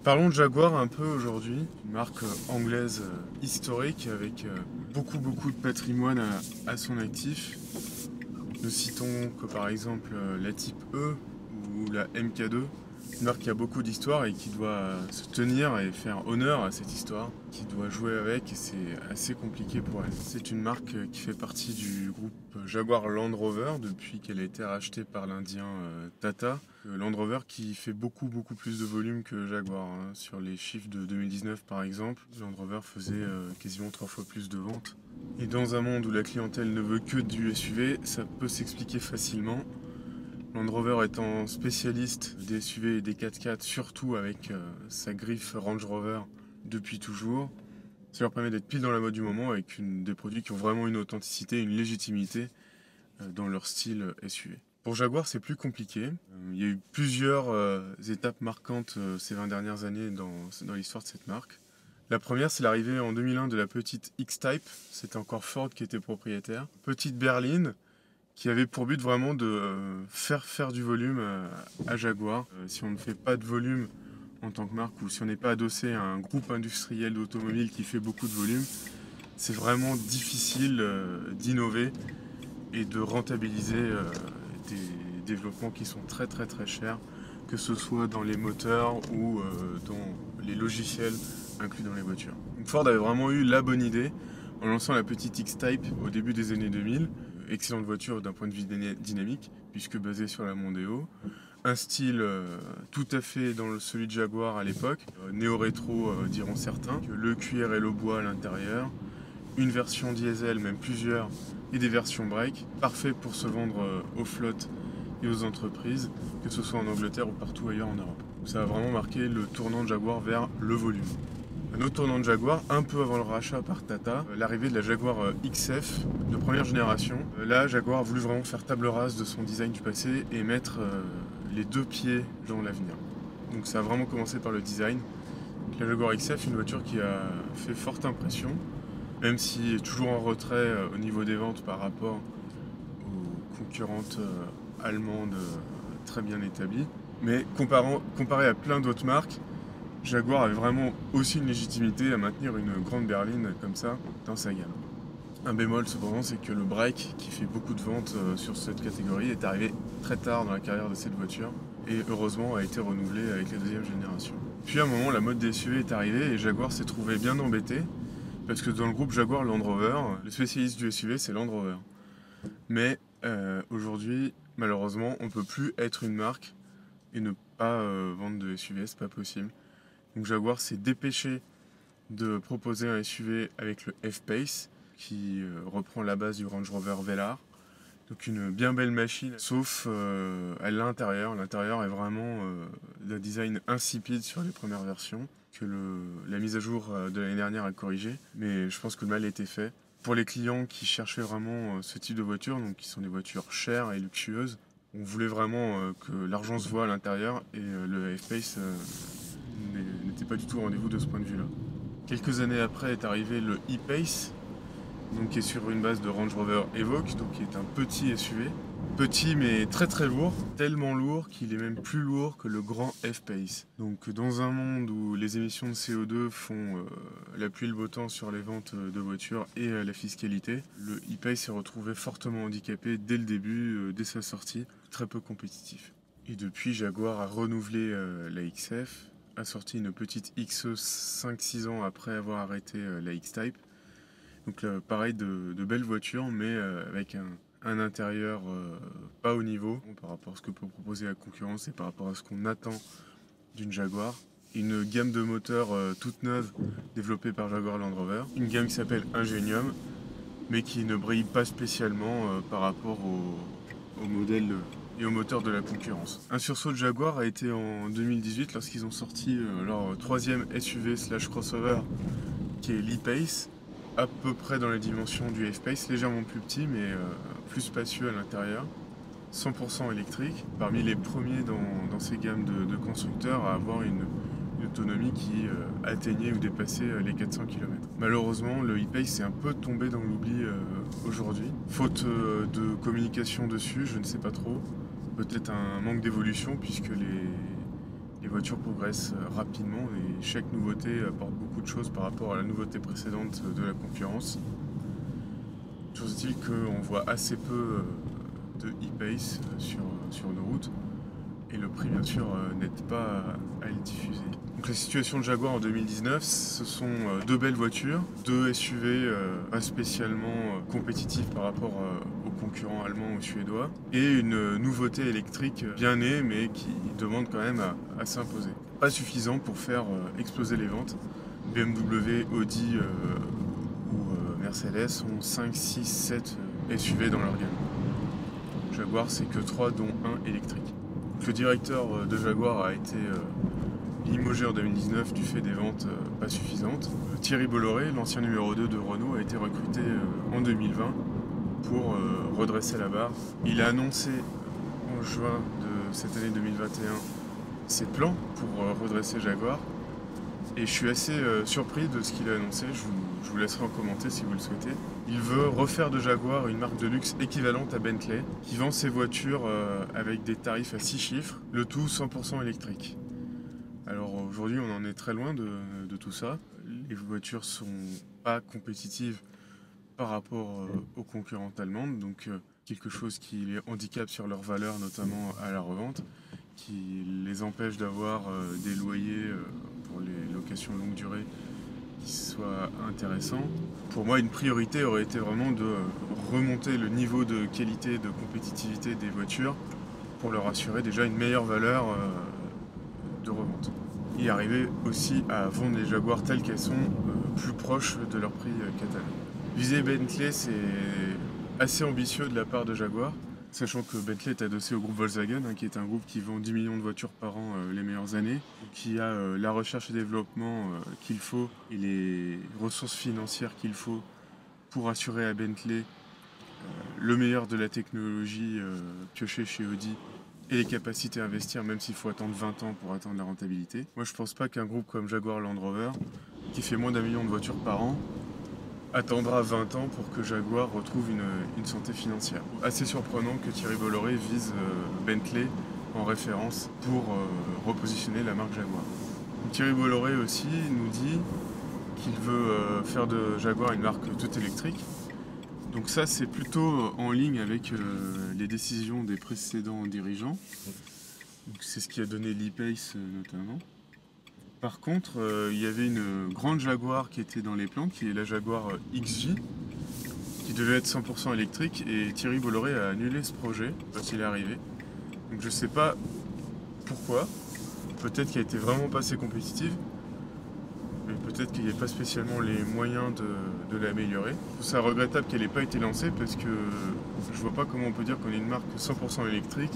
Parlons de Jaguar un peu aujourd'hui, une marque anglaise historique avec beaucoup de patrimoine à son actif. Nous citons que par exemple la Type E ou la MK2, une marque qui a beaucoup d'histoire et qui doit se tenir et faire honneur à cette histoire, qui doit jouer avec et c'est assez compliqué pour elle. C'est une marque qui fait partie du groupe Jaguar Land Rover depuis qu'elle a été rachetée par l'Indien Tata. Land Rover qui fait beaucoup plus de volume que Jaguar, hein. Sur les chiffres de 2019 par exemple, Land Rover faisait quasiment 3 fois plus de ventes. Et dans un monde où la clientèle ne veut que du SUV, ça peut s'expliquer facilement. Land Rover étant spécialiste des SUV et des 4x4, surtout avec sa griffe Range Rover depuis toujours, ça leur permet d'être pile dans la mode du moment avec des produits qui ont vraiment une authenticité, une légitimité dans leur style SUV. Pour Jaguar, c'est plus compliqué. Il y a eu plusieurs étapes marquantes ces 20 dernières années dans l'histoire de cette marque. La première, c'est l'arrivée en 2001 de la petite X-Type. C'était encore Ford qui était propriétaire. Petite berline qui avait pour but vraiment de faire du volume à Jaguar. Si on ne fait pas de volume en tant que marque ou si on n'est pas adossé à un groupe industriel d'automobile qui fait beaucoup de volume, c'est vraiment difficile d'innover et de rentabiliser des développements qui sont très chers, que ce soit dans les moteurs ou dans les logiciels inclus dans les voitures. Donc Ford avait vraiment eu la bonne idée en lançant la petite X-Type au début des années 2000. Excellente voiture d'un point de vue dynamique, puisque basée sur la Mondeo. Un style tout à fait dans celui de Jaguar à l'époque, néo-rétro diront certains, le cuir et le bois à l'intérieur, une version diesel, même plusieurs, et des versions break, parfait pour se vendre aux flottes et aux entreprises, que ce soit en Angleterre ou partout ailleurs en Europe. Ça a vraiment marqué le tournant de Jaguar vers le volume. Un autre tournant de Jaguar, un peu avant le rachat par Tata, l'arrivée de la Jaguar XF de première génération. Là, Jaguar a voulu vraiment faire table rase de son design du passé et mettre les deux pieds dans l'avenir. Donc ça a vraiment commencé par le design. La Jaguar XF, une voiture qui a fait forte impression, même si est toujours en retrait au niveau des ventes par rapport aux concurrentes allemandes très bien établies. Mais comparé à plein d'autres marques, Jaguar avait vraiment aussi une légitimité à maintenir une grande berline comme ça dans sa gamme. Un bémol cependant, c'est que le break, qui fait beaucoup de ventes sur cette catégorie, est arrivé très tard dans la carrière de cette voiture et heureusement a été renouvelé avec la deuxième génération. Puis à un moment, la mode des SUV est arrivée et Jaguar s'est trouvé bien embêté parce que dans le groupe Jaguar Land Rover, le spécialiste du SUV c'est Land Rover. Mais aujourd'hui, malheureusement, on ne peut plus être une marque et ne pas vendre de SUV, c'est pas possible. Donc Jaguar s'est dépêché de proposer un SUV avec le F-Pace qui reprend la base du Range Rover Velar. Donc une bien belle machine, sauf à l'intérieur. L'intérieur est vraiment d'un design insipide sur les premières versions, que la mise à jour de l'année dernière a corrigé. Mais je pense que le mal a été fait. Pour les clients qui cherchaient vraiment ce type de voiture, donc qui sont des voitures chères et luxueuses, on voulait vraiment que l'argent se voit à l'intérieur et le F-Pace n'était pas du tout au rendez-vous de ce point de vue-là. Quelques années après est arrivé le E-Pace, donc qui est sur une base de Range Rover Evoque, donc qui est un petit SUV. Petit mais très lourd, tellement lourd qu'il est même plus lourd que le grand F-Pace. Donc dans un monde où les émissions de CO2 font la pluie et le beau temps sur les ventes de voitures et la fiscalité, le E-Pace s'est retrouvé fortement handicapé dès le début, dès sa sortie, très peu compétitif. Et depuis, Jaguar a renouvelé la XF, a sorti une petite XE 5-6 ans après avoir arrêté la X-Type. Donc là, pareil, de belles voitures, mais avec un intérieur pas au niveau par rapport à ce que peut proposer la concurrence et par rapport à ce qu'on attend d'une Jaguar. Une gamme de moteurs toute neuve développée par Jaguar Land Rover. Une gamme qui s'appelle Ingenium, mais qui ne brille pas spécialement par rapport au modèle et au moteur de la concurrence. Un sursaut de Jaguar a été en 2018 lorsqu'ils ont sorti leur troisième SUV slash crossover qui est l'E-Pace, à peu près dans les dimensions du F-Pace, légèrement plus petit mais plus spacieux à l'intérieur, 100% électrique, parmi les premiers dans ces gammes de constructeurs à avoir une autonomie qui atteignait ou dépassait les 400 km. Malheureusement, le E-Pace est un peu tombé dans l'oubli aujourd'hui, faute de communication dessus, je ne sais pas trop. Peut-être un manque d'évolution puisque Les voitures progressent rapidement et chaque nouveauté apporte beaucoup de choses par rapport à la nouveauté précédente de la concurrence. Toujours est-il qu'on voit assez peu de e-pace sur nos routes et le prix bien sûr n'aide pas à les diffuser. Donc la situation de Jaguar en 2019, ce sont deux belles voitures, deux SUV pas spécialement compétitifs par rapport aux concurrents allemands ou suédois, et une nouveauté électrique bien née mais qui demande quand même à s'imposer. Pas suffisant pour faire exploser les ventes. BMW, Audi ou Mercedes ont 5, 6, 7 SUV dans leur gamme. Jaguar c'est que 3 dont un électrique. Le directeur de Jaguar a été limogé en 2019 du fait des ventes pas suffisantes. Thierry Bolloré, l'ancien numéro 2 de Renault, a été recruté en 2020 pour redresser la barre. Il a annoncé en juin de cette année 2021 ses plans pour redresser Jaguar. Et je suis assez surpris de ce qu'il a annoncé, je vous laisserai en commenter si vous le souhaitez. Il veut refaire de Jaguar une marque de luxe équivalente à Bentley, qui vend ses voitures avec des tarifs à 6 chiffres, le tout 100% électrique. Alors aujourd'hui on en est très loin de tout ça. Les voitures sont pas compétitives par rapport aux concurrentes allemandes, donc quelque chose qui les handicape sur leur valeur, notamment à la revente, qui les empêche d'avoir des loyers pour les locations longue durée qui soient intéressants. Pour moi, une priorité aurait été vraiment de remonter le niveau de qualité et de compétitivité des voitures pour leur assurer déjà une meilleure valeur de revente. Et arriver aussi à vendre les Jaguars telles qu'elles sont plus proches de leur prix catalan. Viser Bentley, c'est assez ambitieux de la part de Jaguar, sachant que Bentley est adossé au groupe Volkswagen, qui est un groupe qui vend 10 millions de voitures par an les meilleures années, qui a la recherche et développement qu'il faut et les ressources financières qu'il faut pour assurer à Bentley le meilleur de la technologie piochée chez Audi et les capacités à investir, même s'il faut attendre 20 ans pour atteindre la rentabilité. Moi, je pense pas qu'un groupe comme Jaguar Land Rover, qui fait moins d'1 million de voitures par an, attendra 20 ans pour que Jaguar retrouve une santé financière. Assez surprenant que Thierry Bolloré vise Bentley en référence pour repositionner la marque Jaguar. Thierry Bolloré aussi nous dit qu'il veut faire de Jaguar une marque toute électrique. Donc ça c'est plutôt en ligne avec les décisions des précédents dirigeants. C'est ce qui a donné l'e-pace notamment. Par contre, il y avait une grande Jaguar qui était dans les plans, qui est la Jaguar XJ, qui devait être 100% électrique, et Thierry Bolloré a annulé ce projet quand il est arrivé. Donc je sais pas pourquoi, peut-être qu'elle était vraiment pas assez compétitive, mais peut-être qu'il n'y a pas spécialement les moyens de l'améliorer. Je trouve ça regrettable qu'elle n'ait pas été lancée, parce que je vois pas comment on peut dire qu'on est une marque 100% électrique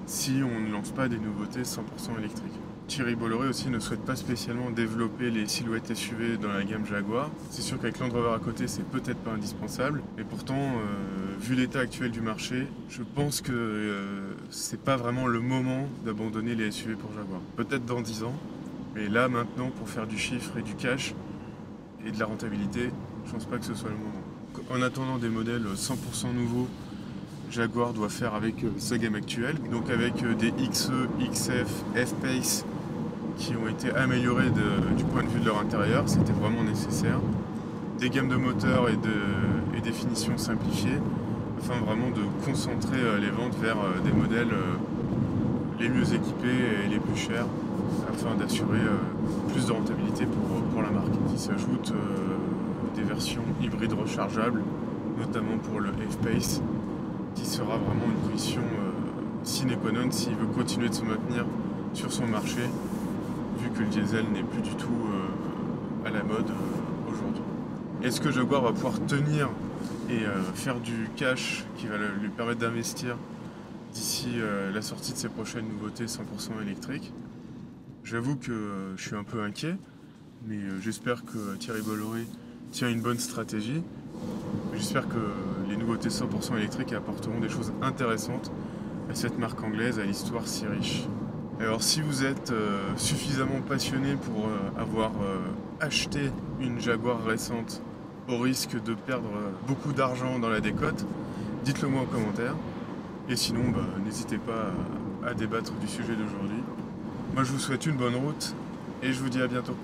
si on ne lance pas des nouveautés 100% électriques. Thierry Bolloré aussi ne souhaite pas spécialement développer les silhouettes SUV dans la gamme Jaguar. C'est sûr qu'avec Land Rover à côté, c'est peut-être pas indispensable. Mais pourtant, vu l'état actuel du marché, je pense que c'est pas vraiment le moment d'abandonner les SUV pour Jaguar. Peut-être dans 10 ans, mais là, maintenant, pour faire du chiffre et du cash et de la rentabilité, je pense pas que ce soit le moment. En attendant des modèles 100% nouveaux, Jaguar doit faire avec sa gamme actuelle, donc avec des XE, XF, F-Pace qui ont été améliorés du point de vue de leur intérieur, c'était vraiment nécessaire. Des gammes de moteurs et des finitions simplifiées, afin vraiment de concentrer les ventes vers des modèles les mieux équipés et les plus chers, afin d'assurer plus de rentabilité pour la marque. Il s'ajoute des versions hybrides rechargeables, notamment pour le F-Pace, qui sera vraiment une position sine qua non s'il veut continuer de se maintenir sur son marché, vu que le diesel n'est plus du tout à la mode aujourd'hui. Est-ce que Jaguar va pouvoir tenir et faire du cash qui va lui permettre d'investir d'ici la sortie de ses prochaines nouveautés 100% électriques? J'avoue que je suis un peu inquiet, mais j'espère que Thierry Bolloré tient une bonne stratégie. J'espère que les nouveautés 100% électriques apporteront des choses intéressantes à cette marque anglaise, à l'histoire si riche. Alors si vous êtes suffisamment passionné pour avoir acheté une Jaguar récente au risque de perdre beaucoup d'argent dans la décote, dites-le moi en commentaire. Et sinon, n'hésitez pas à débattre du sujet d'aujourd'hui. Moi je vous souhaite une bonne route et je vous dis à bientôt.